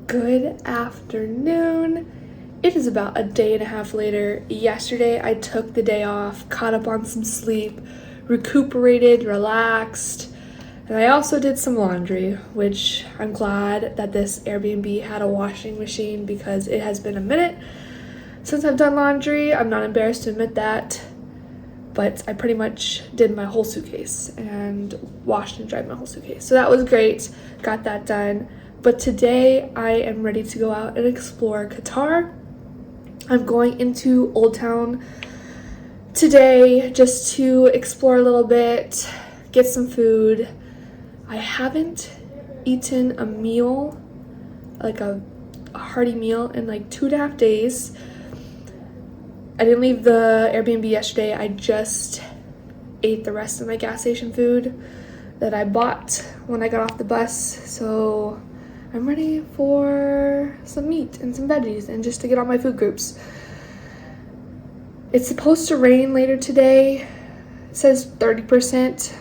Good afternoon. It is about a day and a half later. Yesterday I took the day off, caught up on some sleep, recuperated, relaxed, and I also did some laundry, which I'm glad that this Airbnb had a washing machine because it has been a minute since I've done laundry. I'm not embarrassed to admit that, but I pretty much did my whole suitcase and washed and dried my whole suitcase. So that was great, got that done. But today I am ready to go out and explore Qatar. I'm going into Old Town today just to explore a little bit, get some food. I haven't eaten a meal, like a hearty meal, in like 2.5 days. I didn't leave the Airbnb yesterday. I just ate the rest of my gas station food that I bought when I got off the bus. So I'm ready for some meat and some veggies and just to get on my food groups. It's supposed to rain later today. It says 30%.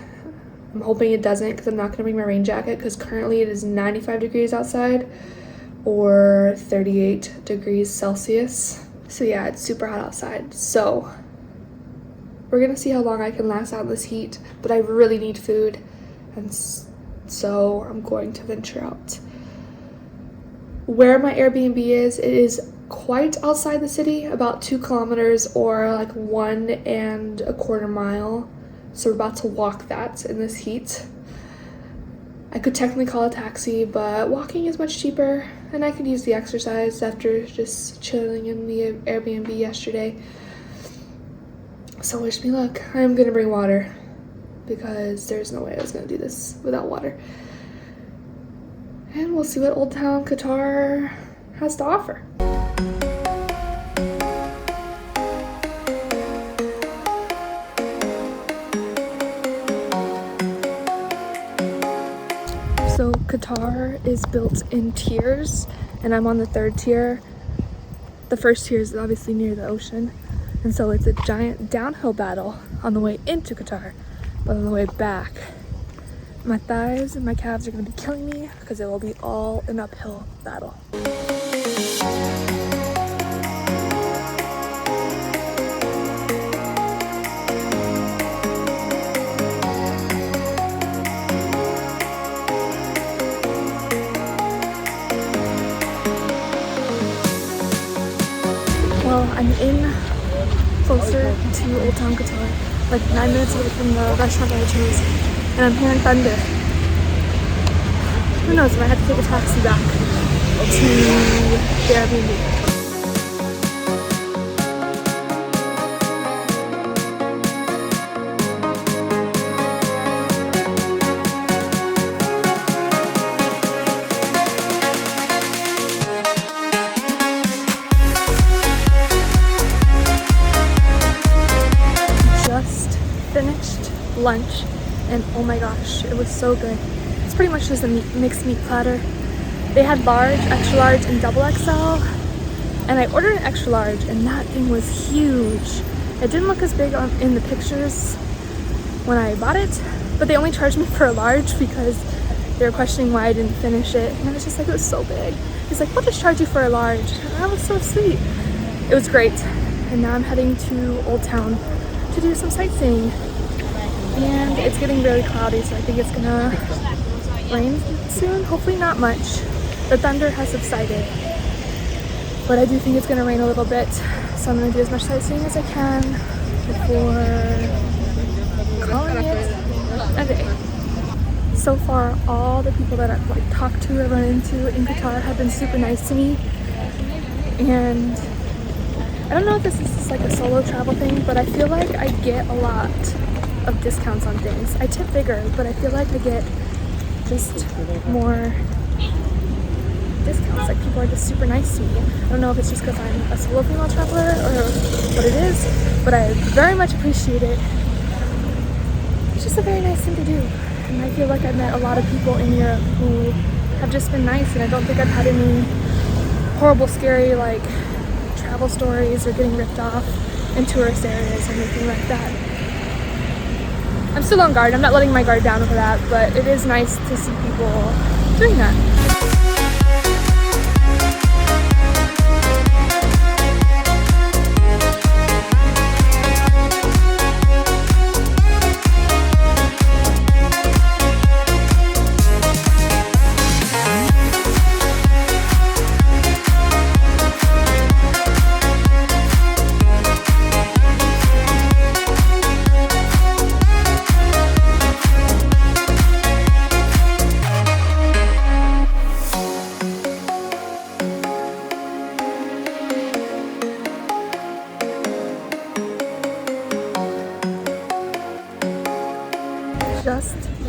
I'm hoping it doesn't because I'm not going to bring my rain jacket because currently it is 95 degrees outside or 38 degrees Celsius. So yeah, it's super hot outside. So we're going to see how long I can last out in this heat, but I really need food, and so I'm going to venture out. Where my Airbnb is, it is quite outside the city, about 2 kilometers or like 1.25 miles. So we're about to walk that in this heat. I could technically call a taxi, but walking is much cheaper, and I could use the exercise after just chilling in the Airbnb yesterday. So wish me luck. I'm gonna bring water because there's no way I was gonna do this without water. And we'll see what Old Town Qatar has to offer. So Qatar is built in tiers, and I'm on the 3rd tier. The first tier is obviously near the ocean, and so it's a giant downhill battle on the way into Qatar, but on the way back, my thighs and my calves are going to be killing me because it will be all an uphill battle. Well, I'm in closer to Old Town Qatar, like 9 minutes away from the restaurant that I chose, and I'm hearing thunder. Who knows if I had to take a taxi back to the Airbnb. Finished lunch, and oh my gosh, it was so good. It's pretty much just a mixed meat platter. They had large, extra large, and double XL, and I ordered an extra large, and that thing was huge. It didn't look as big in the pictures when I bought it, but they only charged me for a large because they were questioning why I didn't finish it, and I was just like, it was so big. He's like, we'll just charge you for a large, and that was so sweet. It was great, and now I'm heading to Old Town to do some sightseeing, and it's getting really cloudy, so I think it's gonna rain soon. Hopefully not much. The thunder has subsided, but I do think it's gonna rain a little bit, so I'm gonna do as much sightseeing as I can before calling it a day. So far, all the people that I've talked to or run into in Qatar have been super nice to me, and I don't know if this is just like a solo travel thing, but I feel like I get a lot of discounts on things. I tip bigger, but I feel like I get just more discounts. Like, people are just super nice to me. I don't know if it's just because I'm a solo female traveler or what it is, but I very much appreciate it. It's just a very nice thing to do. And I feel like I've met a lot of people in Europe who have just been nice, and I don't think I've had any horrible, scary, like, travel stories or getting ripped off in tourist areas or anything like that. I'm still on guard. I'm not letting my guard down for that, but it is nice to see people doing that.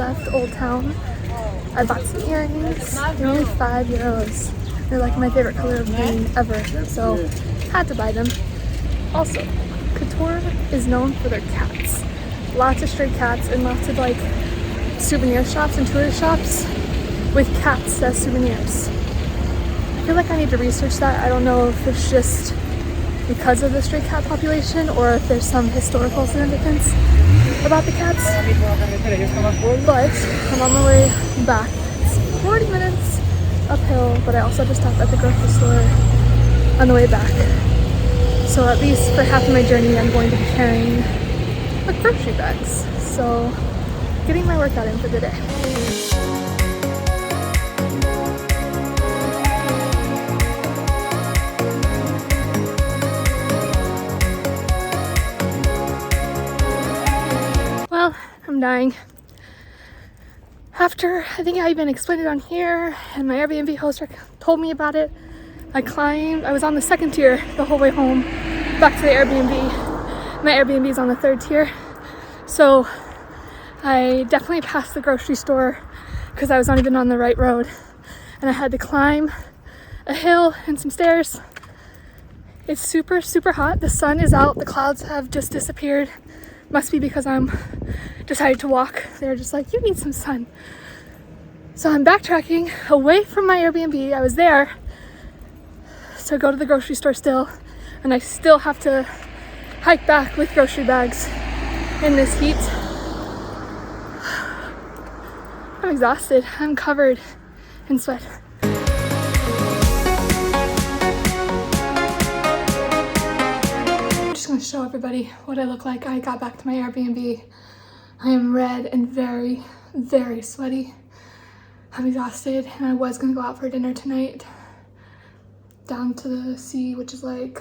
left Old Town. I bought some earrings. They're only €5. They're like my favorite color of green ever, so had to buy them. Also, Kotor is known for their cats. Lots of stray cats and lots of like souvenir shops and tourist shops with cats as souvenirs. I feel like I need to research that. I don't know if it's just because of the stray cat population or if there's some historical significance about the cats. But I'm on my way back. It's 40 minutes uphill, but I also just stopped at the grocery store on the way back. So at least for half of my journey, I'm going to be carrying like grocery bags. So getting my workout in for the day. Well, I'm dying. After, I think I even explained it on here and my Airbnb host told me about it, I was on the second tier the whole way home back to the Airbnb. My Airbnb is on the third tier. So I definitely passed the grocery store because I was not even on the right road. And I had to climb a hill and some stairs. It's super, super hot. The sun is out. The clouds have just disappeared. Must be because I'm decided to walk. They're just like, you need some sun. So I'm backtracking away from my Airbnb. I was there to go to the grocery store still, and I still have to hike back with grocery bags in this heat. I'm exhausted. I'm covered in sweat. I'm going to show everybody what I look like. I got back to my Airbnb. I am red and very, very sweaty. I'm exhausted, and I was going to go out for dinner tonight down to the sea, which is like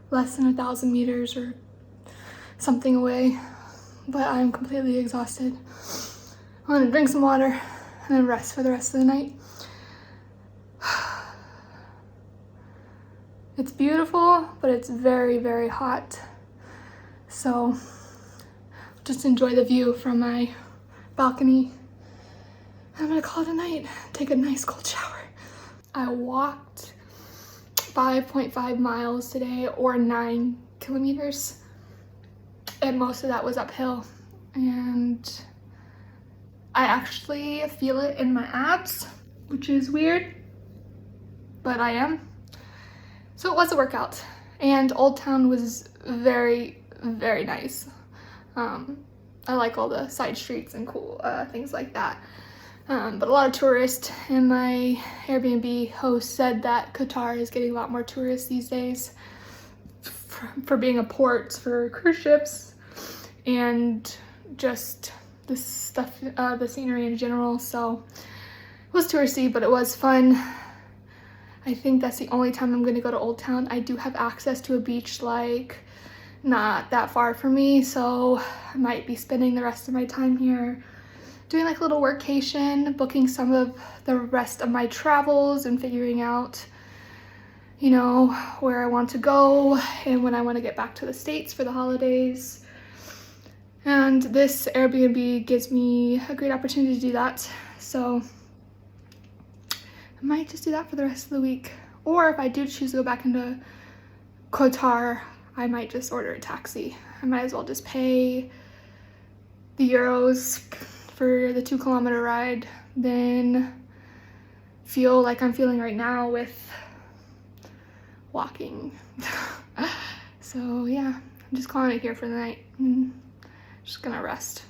less than 1,000 meters or something away, but I'm completely exhausted. I'm going to drink some water and then rest for the rest of the night. It's beautiful, but it's very, very hot. So just enjoy the view from my balcony. I'm gonna call it a night, take a nice cold shower. I walked 5.5 miles today, or 9 kilometers. And most of that was uphill. And I actually feel it in my abs, which is weird, but I am. So it was a workout, and Old Town was very, very nice. I like all the side streets and cool things like that. But a lot of tourists, and my Airbnb host said that Kotor is getting a lot more tourists these days for being a port for cruise ships and just this stuff, the scenery in general. So it was touristy, but it was fun. I think that's the only time I'm gonna go to Old Town. I do have access to a beach like not that far from me, so I might be spending the rest of my time here doing like a little workation, booking some of the rest of my travels and figuring out, you know, where I want to go and when I want to get back to the States for the holidays. And this Airbnb gives me a great opportunity to do that. So I might just do that for the rest of the week. Or if I do choose to go back into Kotor, I might just order a taxi. I might as well just pay the euros for the 2-kilometer ride than feel like I'm feeling right now with walking. So yeah, I'm just calling it here for the night. I'm just gonna rest.